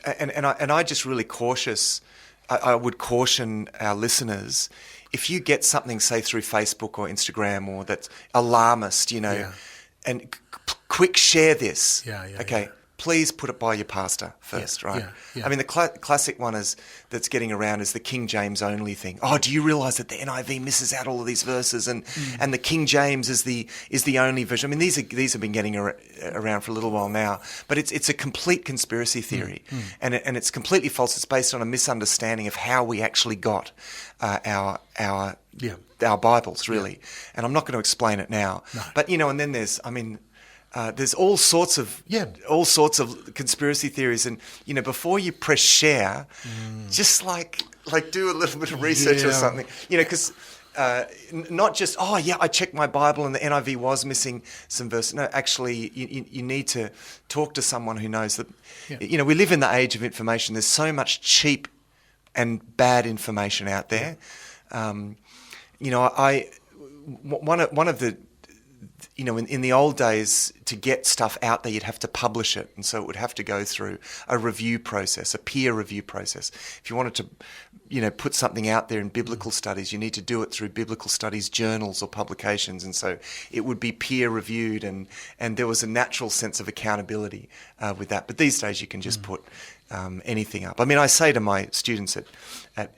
and I just really cautious... I would caution our listeners, if you get something, say, through Facebook or Instagram or that's alarmist, and quick share this. Okay, please put it by your pastor first, right? Yeah. I mean, the classic one that's getting around is the King James only thing. Oh, do you realise that the NIV misses out all of these verses and the King James is the only version? I mean, these have been getting around for a little while now, but it's a complete conspiracy theory, and it's completely false. It's based on a misunderstanding of how we actually got our Bibles, really. And I'm not going to explain it now, but and then there's all sorts of conspiracy theories, and before you press share, just like do a little bit of research or something, because not just I checked my Bible and the NIV was missing some verses. No, actually, you need to talk to someone who knows that. We live in the age of information. There's so much cheap and bad information out there. One of the in the old days, to get stuff out there, you'd have to publish it. And so it would have to go through a review process, a peer review process. If you wanted to, put something out there in biblical studies, you need to do it through biblical studies journals or publications. And so it would be peer reviewed, and there was a natural sense of accountability with that. But these days you can just put anything up. I mean, I say to my students at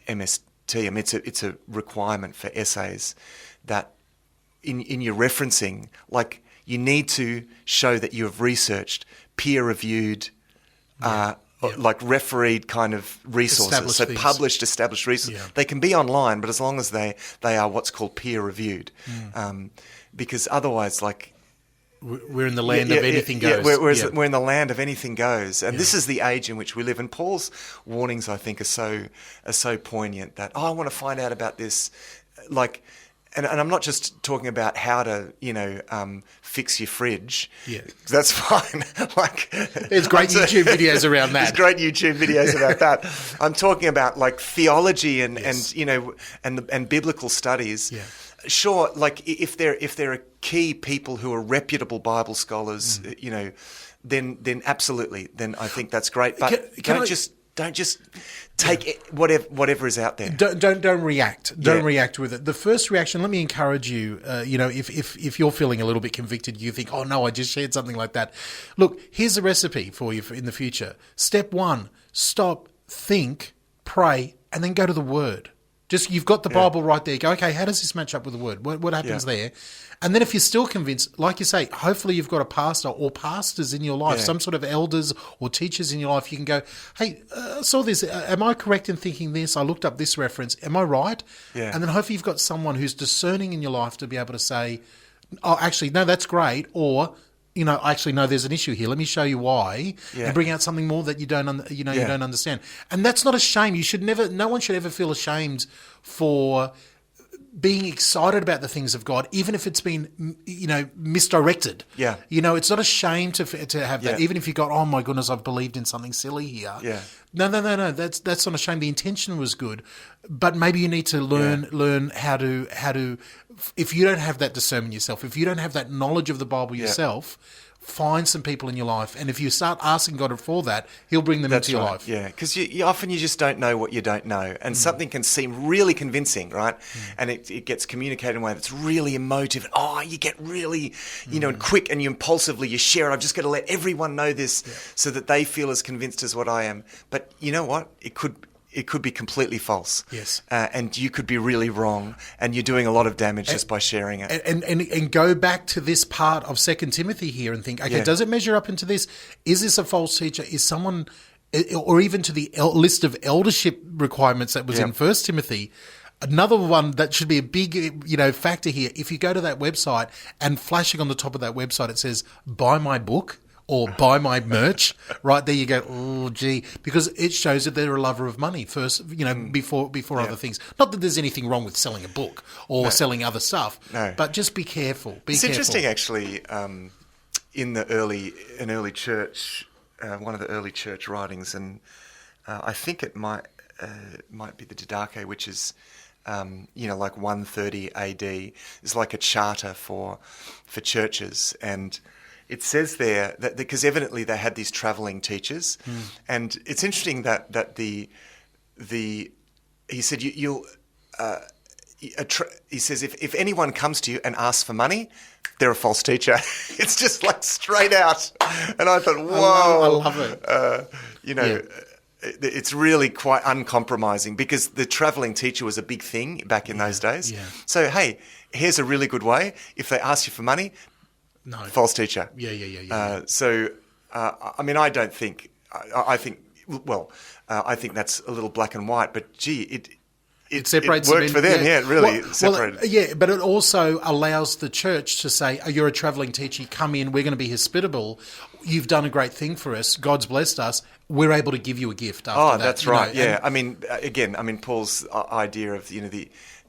MST, I mean, it's a requirement for essays that in your referencing, like, you need to show that you have researched, peer-reviewed, like refereed kind of resources. So published, established resources. Yeah. They can be online, but as long as they are what's called peer-reviewed. Because otherwise, like... We're in the land of anything goes. We're in the land of anything goes. And this is the age in which we live. And Paul's warnings, I think, are so poignant that, I want to find out about this, like... And I'm not just talking about how to, fix your fridge. Yeah, that's fine. Like, there's great YouTube videos around that. There's great YouTube videos about that. I'm talking about like theology and biblical studies. Yeah. Sure, like if there are key people who are reputable Bible scholars, then absolutely, then I think that's great. But don't just take whatever is out there. Don't react. Don't react with it. The first reaction, let me encourage you, if you're feeling a little bit convicted, you think, oh no, I just shared something like that. Look, here's a recipe for you in the future. Step 1, stop, think, pray, and then go to the Word. Just, you've got the Bible right there. Go, okay, how does this match up with the Word? What happens there? And then if you're still convinced, like you say, hopefully you've got a pastor or pastors in your life, some sort of elders or teachers in your life. You can go, hey, I saw this. Am I correct in thinking this? I looked up this reference. Am I right? Yeah. And then hopefully you've got someone who's discerning in your life to be able to say, oh, actually, no, that's great. Or, actually, no, there's an issue here. Let me show you why, and bring out something more that you don't understand. And that's not a shame. No one should ever feel ashamed for being excited about the things of God, even if it's been, misdirected. Yeah. It's not a shame to have that, even if you got, oh my goodness, I've believed in something silly here. Yeah. No. That's not a shame. The intention was good, but maybe you need to learn how to. If you don't have that discernment yourself, if you don't have that knowledge of the Bible yourself, find some people in your life, and if you start asking God for that, He'll bring them into your life. Yeah, because you often you just don't know what you don't know, and something can seem really convincing, right? And it gets communicated in a way that's really emotive. And, you get really, and quick, and you impulsively you share it. I've just got to let everyone know this so that they feel as convinced as what I am. But you know what? It could be completely false. Yes. And you could be really wrong, and you're doing a lot of damage just by sharing it. And go back to this part of 2 Timothy here and think, okay, does it measure up into this? Is this a false teacher? Is someone, or even to the list of eldership requirements that was in 1 Timothy, another one that should be a big, factor here. If you go to that website and flashing on the top of that website, it says, buy my book, or buy my merch, right there you go, oh, gee, because it shows that they're a lover of money first, before other things. Not that there's anything wrong with selling a book or selling other stuff, but just be careful. It's interesting, actually, in an early church, one of the early church writings, and I think it might be the Didache, which is, like 130 AD, is like a charter for churches, and it says there that because evidently they had these travelling teachers, and it's interesting that he said he says if anyone comes to you and asks for money, they're a false teacher. It's just like straight out, and I thought, whoa, I love it. It's really quite uncompromising because the travelling teacher was a big thing back in those days. Yeah. So hey, here's a really good way. If they ask you for money, no. False teacher. Yeah. I don't think. I think that's a little black and white. But gee, it separates. It worked for them. Yeah, it really separated. But it also allows the church to say, "Oh, you're a travelling teacher. Come in. We're going to be hospitable. You've done a great thing for us. God's blessed us. We're able to give you a gift." After that. That's right. Paul's idea of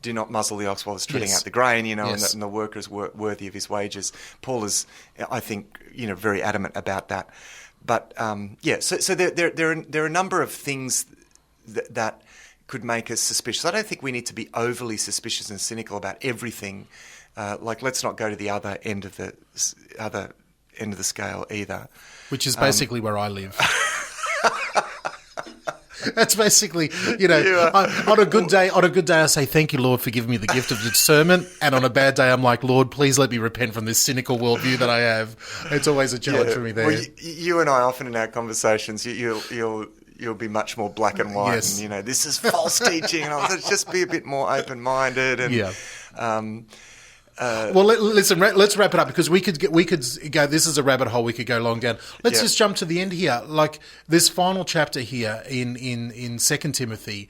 do not muzzle the ox while it's treading out the grain, and the worker is worthy of his wages. Paul is, I think, very adamant about that. But so there are a number of things that could make us suspicious. I don't think we need to be overly suspicious and cynical about everything. Let's not go to the other end of the scale either. Which is basically where I live. That's basically, on a good day, I say, thank you, Lord, for giving me the gift of discernment. And on a bad day, I'm like, Lord, please let me repent from this cynical worldview that I have. It's always a challenge for me there. Well, you and I often in our conversations, you'll be much more black and white. Yes. And, this is false teaching. And let's just be a bit more open-minded. And, listen, let's wrap it up because we could go. This is a rabbit hole we could go long down. Let's just jump to the end here. Like this final chapter here in 2 Timothy,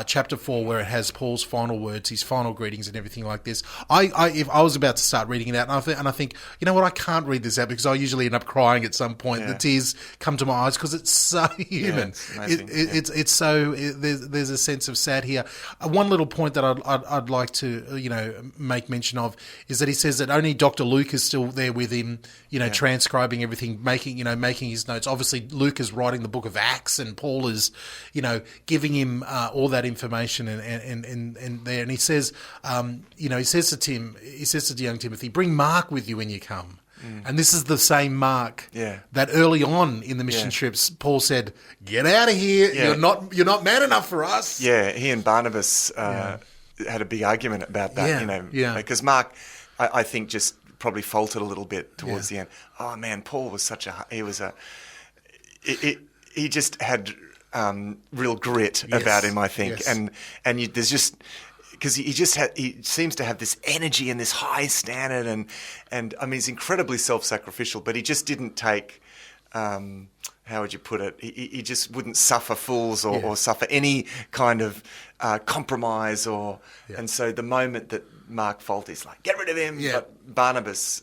chapter 4, where it has Paul's final words, his final greetings, and everything like this. If I was about to start reading it out, and I think, you know what, I can't read this out because I usually end up crying at some point. The tears come to my eyes because it's so human. It's so there's a sense of sad here. One little point that I'd like to make mention of is that he says that only Dr. Luke is still there with him, transcribing everything, making his notes. Obviously, Luke is writing the book of Acts, and Paul is, giving him all that information and there. And he says, he says to young Timothy, bring Mark with you when you come. And this is the same Mark that early on in the mission trips, Paul said, "Get out of here! Yeah. You're not man enough for us." Yeah, he and Barnabas had a big argument about that, because Mark, I think, just probably faltered a little bit towards the end. Oh man, Paul was he just had real grit about him, I think, and there's just because he seems to have this energy and this high standard, and I mean he's incredibly self-sacrificial, but he just didn't take. How would you put it? He just wouldn't suffer fools or suffer any kind of compromise and so the moment that Mark falters, he's like, get rid of him. But Barnabas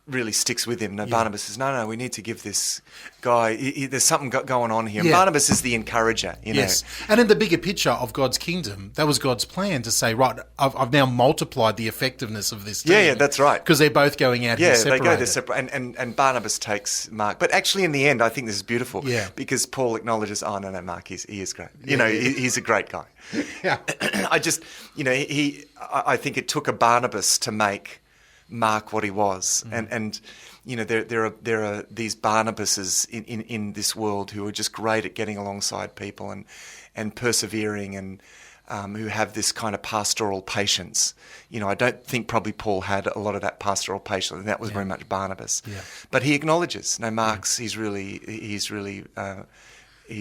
really sticks with him. Barnabas says, no, we need to give this guy, there's something going on here. And Barnabas is the encourager, Yes, and in the bigger picture of God's kingdom, that was God's plan to say, right, I've now multiplied the effectiveness of this team. Yeah, that's right. Because they're both going out here separated. Yeah, they go there separate, and Barnabas takes Mark. But actually in the end, I think this is beautiful because Paul acknowledges, oh, no, Mark, he is great. He's a great guy. Yeah. I just, I think it took a Barnabas to make Mark what he was. And you know, there are these Barnabases in this world who are just great at getting alongside people and persevering and who have this kind of pastoral patience. You know, I don't think probably Paul had a lot of that pastoral patience, and that was very much Barnabas. Yeah. But he acknowledges, no, Mark's he's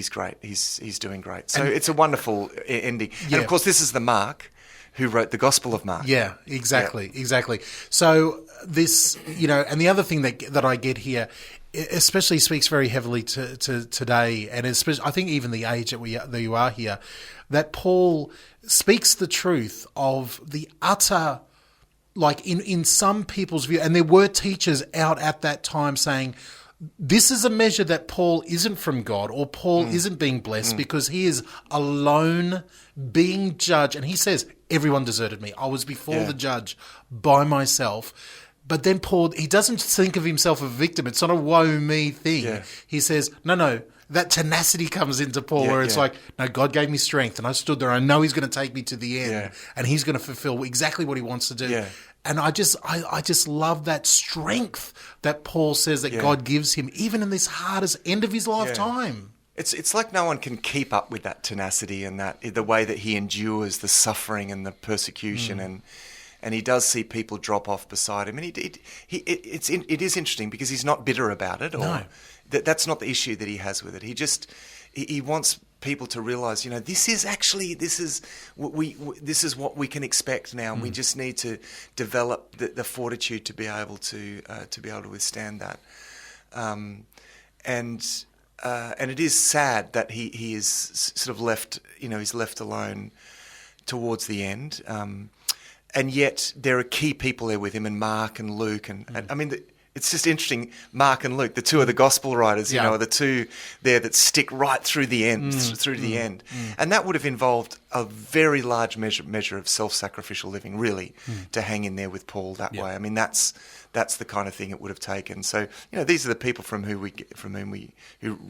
great. He's doing great. So it's a wonderful ending. Yeah. And of course, this is the Mark who wrote the Gospel of Mark. Yeah, exactly. So this, you know, and the other thing that I get here, especially speaks very heavily to today, and especially I think even the age that you are here, that Paul speaks the truth of the utter, like in some people's view, and there were teachers out at that time saying, this is a measure that Paul isn't from God, or Paul isn't being blessed because he is alone being judged. And he says, everyone deserted me. I was before the judge by myself. But then Paul, he doesn't think of himself as a victim. It's not a woe me thing. Yeah. He says, no, that tenacity comes into Paul where it's like, no, God gave me strength and I stood there. I know he's going to take me to the end and he's going to fulfill exactly what he wants to do. Yeah. And I just love that strength that Paul says that God gives him, even in this hardest end of his lifetime. It's like no one can keep up with that tenacity and that the way that he endures the suffering and the persecution and he does see people drop off beside him. And it is interesting because he's not bitter about it. Or that's not the issue that he has with it. He wants people to realize, you know, this is what we can expect now, and we just need to develop the fortitude to be able to withstand that. And it is sad that he is sort of left, you know, he's left alone towards the end. And yet there are key people there with him, and Mark and Luke, and I mean. It's just interesting, Mark and Luke, the two of the gospel writers, you know, are the two there that stick right through the end, through to the end. And that would have involved a very large measure of self-sacrificial living, really, to hang in there with Paul that way. I mean, that's the kind of thing it would have taken. So, you know, these are the people who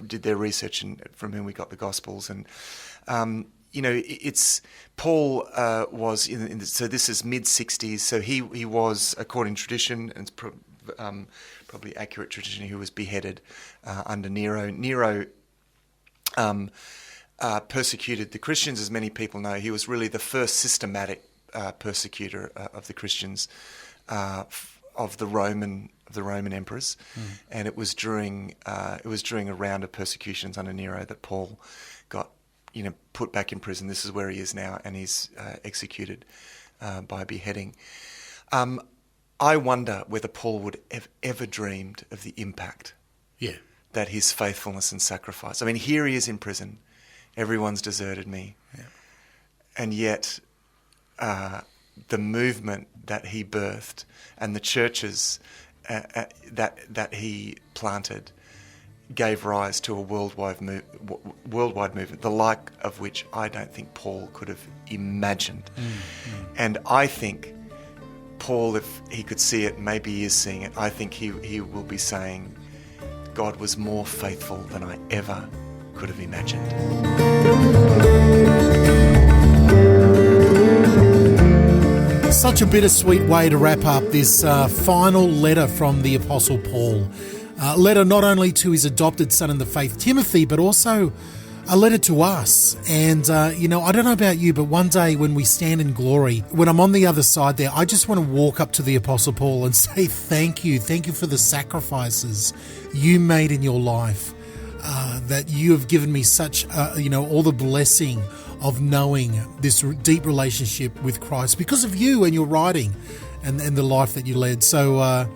did their research and from whom we got the Gospels. And you know, it's Paul was so this is mid-60s. So he was, according to tradition, and it's probably accurate tradition, who was beheaded under Nero. Nero persecuted the Christians, as many people know. He was really the first systematic persecutor of the Christians of the Roman emperors, and it was during a round of persecutions under Nero that Paul got, you know, put back in prison. This is where he is now, and he's executed by beheading. I wonder whether Paul would have ever dreamed of the impact that his faithfulness and sacrifice. I mean, here he is in prison. Everyone's deserted me. Yeah. And yet the movement that he birthed and the churches that he planted gave rise to a worldwide movement, the like of which I don't think Paul could have imagined. And I think Paul, if he could see it, maybe he is seeing it, I think he will be saying, God was more faithful than I ever could have imagined. Such a bittersweet way to wrap up this final letter from the Apostle Paul. A letter not only to his adopted son in the faith, Timothy, but also a letter to us. And, you know, I don't know about you, but one day when we stand in glory, when I'm on the other side there, I just want to walk up to the Apostle Paul and say thank you. Thank you for the sacrifices you made in your life, that you have given me such, you know, all the blessing of knowing this deep relationship with Christ because of you and your writing and the life that you led. So,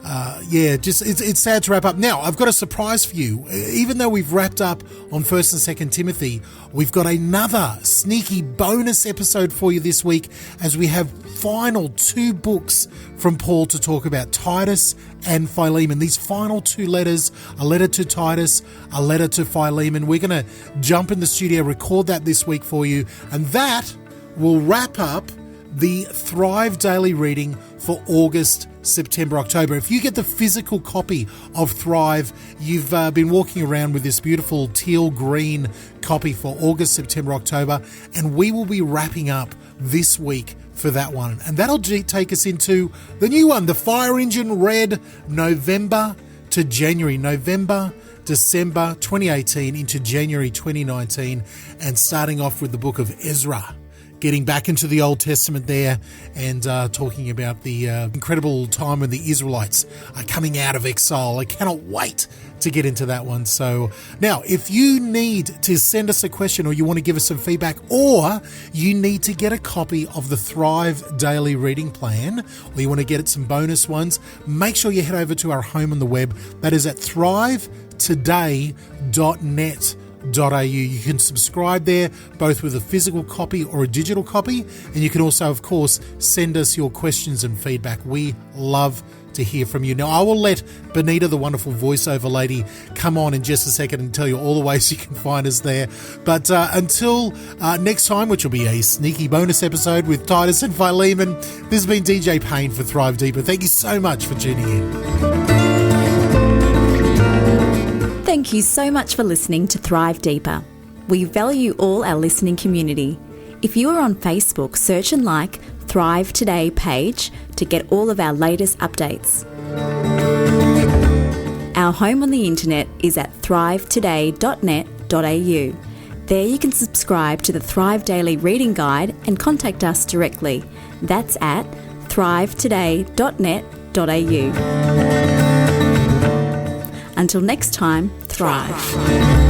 it's sad to wrap up. Now, I've got a surprise for you. Even though we've wrapped up on 1st and 2nd Timothy, we've got another sneaky bonus episode for you this week as we have final 2 books from Paul to talk about, Titus and Philemon. These final 2 letters, a letter to Titus, a letter to Philemon. We're going to jump in the studio, record that this week for you, and that will wrap up the Thrive Daily reading for August, September, October. If you get the physical copy of Thrive, you've been walking around with this beautiful teal green copy for August, September, October, and we will be wrapping up this week for that one. And that'll take us into the new one, the Fire Engine Red, November to January. December 2018 into January 2019, and starting off with the book of Ezra. Getting back into the Old Testament there and talking about the incredible time when the Israelites are coming out of exile. I cannot wait to get into that one. So now, if you need to send us a question, or you want to give us some feedback, or you need to get a copy of the Thrive Daily Reading Plan, or you want to get some bonus ones, make sure you head over to our home on the web. That is at thrivetoday.net. You can subscribe there, both with a physical copy or a digital copy, and you can also, of course, send us your questions and feedback. We love to hear from you. Now, I will let Benita, the wonderful voiceover lady, come on in just a second and tell you all the ways you can find us there. But until next time, which will be a sneaky bonus episode with Titus and Philemon, this has been DJ Payne for Thrive Deeper. Thank you so much for tuning in. Thank you so much for listening to Thrive Deeper. We value all our listening community. If you are on Facebook, search and like Thrive Today page to get all of our latest updates. Our home on the internet is at thrivetoday.net.au. There you can subscribe to the Thrive Daily Reading Guide and contact us directly. That's at thrivetoday.net.au. Until next time, thrive.